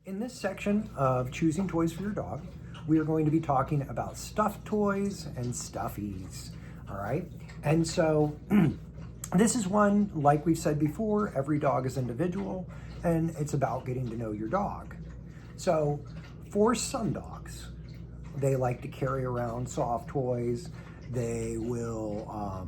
In this section of choosing toys for your dog, we are going to be talking about stuffed toys and stuffies, all right? And so this is one, like we've said before, every dog is individual, and it's about getting to know your dog. So for some dogs, they like to carry around soft toys. They will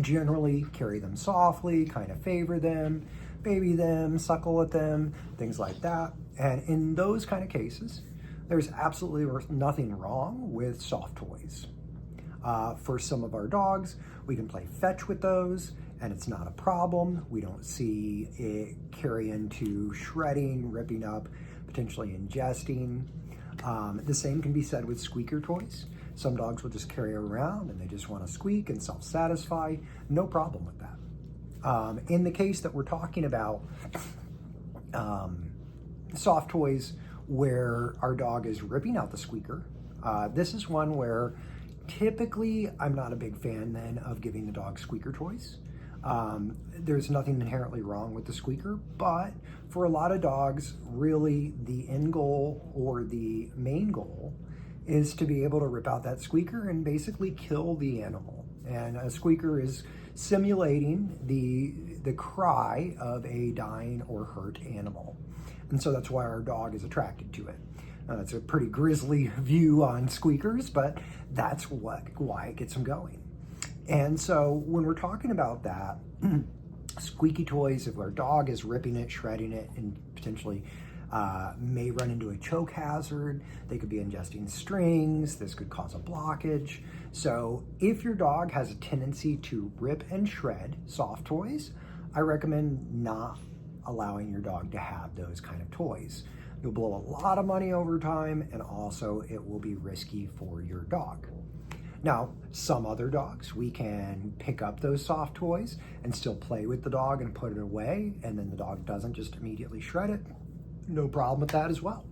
generally carry them softly, kind of favor them, baby them, suckle at them, things like that. And in those kind of cases, there's absolutely nothing wrong with soft toys. For some of our dogs, we can play fetch with those and it's not a problem. We don't see it carry into shredding, ripping up, potentially ingesting. The same can be said with squeaker toys. Some dogs will just carry around and they just want to squeak and self-satisfy. No problem with that. In the case that we're talking about, soft toys where our dog is ripping out the squeaker, this is one where typically I'm not a big fan then of giving the dog squeaker toys. There's nothing inherently wrong with the squeaker, but for a lot of dogs, really the end goal or the main goal is to be able to rip out that squeaker and basically kill the animal. And a squeaker is simulating the cry of a dying or hurt animal. And so that's why our dog is attracted to it. It's a pretty grisly view on squeakers, but that's why it gets them going. And so when we're talking about that, squeaky toys, if our dog is ripping it, shredding it, and potentially may run into a choke hazard, they could be ingesting strings, this could cause a blockage. So if your dog has a tendency to rip and shred soft toys, I recommend not allowing your dog to have those kind of toys. You'll blow a lot of money over time, and also it will be risky for your dog. Now, some other dogs, we can pick up those soft toys and still play with the dog and put it away, and then the dog doesn't just immediately shred it. No problem with that as well.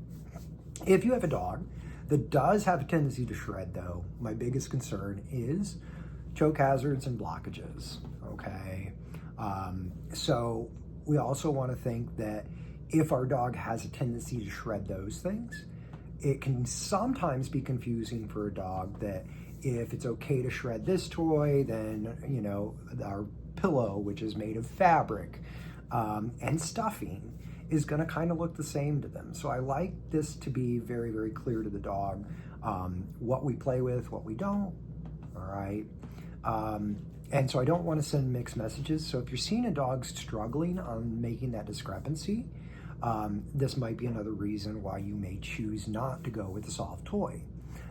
If you have a dog that does have a tendency to shred though, my biggest concern is choke hazards and blockages, okay? So we also want to think that if our dog has a tendency to shred those things, it can sometimes be confusing for a dog that if it's okay to shred this toy, then, you know, our pillow, which is made of fabric, and stuffing is going to kind of look the same to them. So I like this to be very, very clear to the dog, what we play with, what we don't, all right? And so I don't want to send mixed messages. So if you're seeing a dog struggling on making that discrepancy, this might be another reason why you may choose not to go with a soft toy.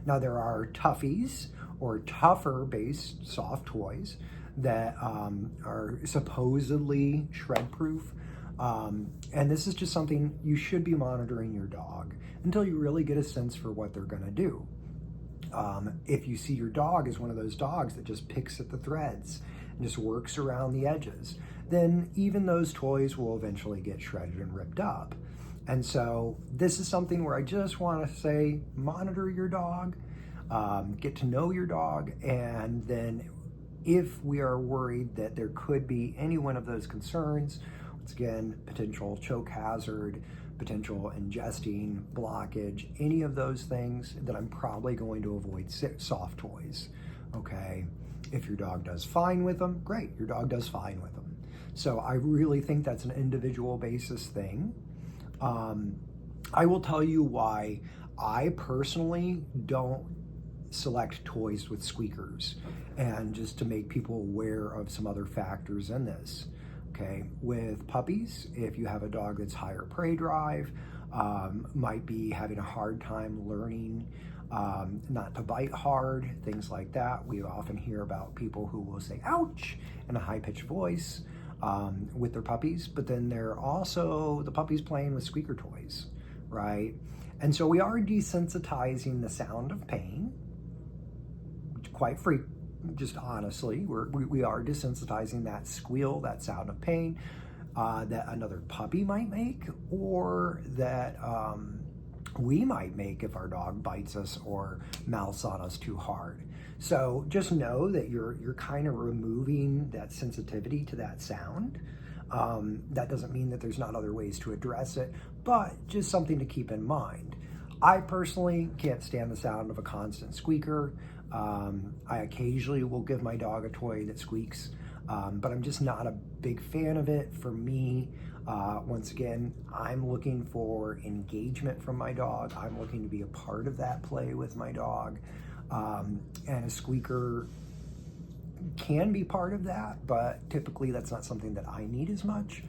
Now there are toughies or tougher based soft toys that are supposedly shred proof. And this is just something you should be monitoring your dog until you really get a sense for what they're gonna do. If you see your dog is one of those dogs that just picks at the threads and just works around the edges, then even those toys will eventually get shredded and ripped up. And so this is something where I just want to say, monitor your dog, get to know your dog, and then if we are worried that there could be any one of those concerns, once again, potential choke hazard, potential ingesting, blockage, any of those things, that I'm probably going to avoid soft toys, okay? If your dog does fine with them, great, your dog does fine with them. So I really think that's an individual basis thing. I will tell you why I personally don't select toys with squeakers, and just to make people aware of some other factors in this. Okay, with puppies, if you have a dog that's higher prey drive, might be having a hard time learning not to bite hard, things like that. We often hear about people who will say ouch in a high-pitched voice with their puppies, but then they're also the puppies playing with squeaker toys, right? And so we are desensitizing the sound of pain quite frequently. Just honestly, we are desensitizing that squeal, that sound of pain that another puppy might make, or that we might make if our dog bites us or mouths on us too hard. So just know that you're kind of removing that sensitivity to that sound. That doesn't mean that there's not other ways to address it, but just something to keep in mind. I personally can't stand the sound of a constant squeaker. I occasionally will give my dog a toy that squeaks, but I'm just not a big fan of it. For me, once again, I'm looking for engagement from my dog. I'm looking to be a part of that play with my dog. And a squeaker can be part of that, but typically that's not something that I need as much.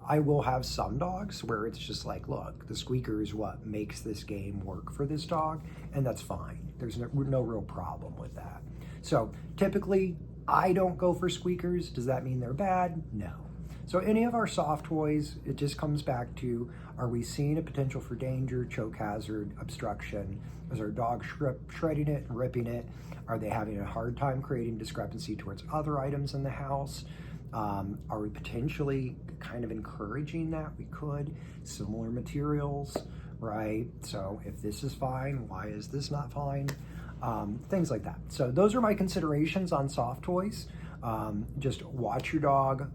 I will have some dogs where it's just like, look, the squeaker is what makes this game work for this dog, and that's fine. There's no real problem with that. So typically, I don't go for squeakers. Does that mean they're bad? No. So any of our soft toys, it just comes back to, are we seeing a potential for danger, choke hazard, obstruction? Is our dog shredding it and ripping it? Are they having a hard time creating discrepancy towards other items in the house? Are we potentially kind of encouraging that? We could. Similar materials, right? So if this is fine, why is this not fine? Things like that. So those are my considerations on soft toys. Just watch your dog.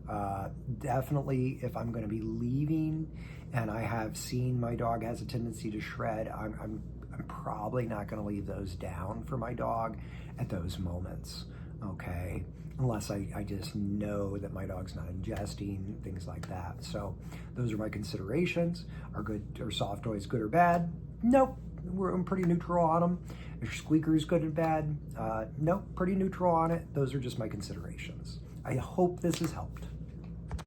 Definitely, if I'm going to be leaving and I have seen my dog has a tendency to shred, I'm probably not going to leave those down for my dog at those moments. Okay, unless I just know that my dog's not ingesting, things like that. So those are my considerations. Are soft toys good or bad? Nope, I'm pretty neutral on them. Are squeakers good and bad? Nope, pretty neutral on it. Those are just my considerations. I hope this has helped.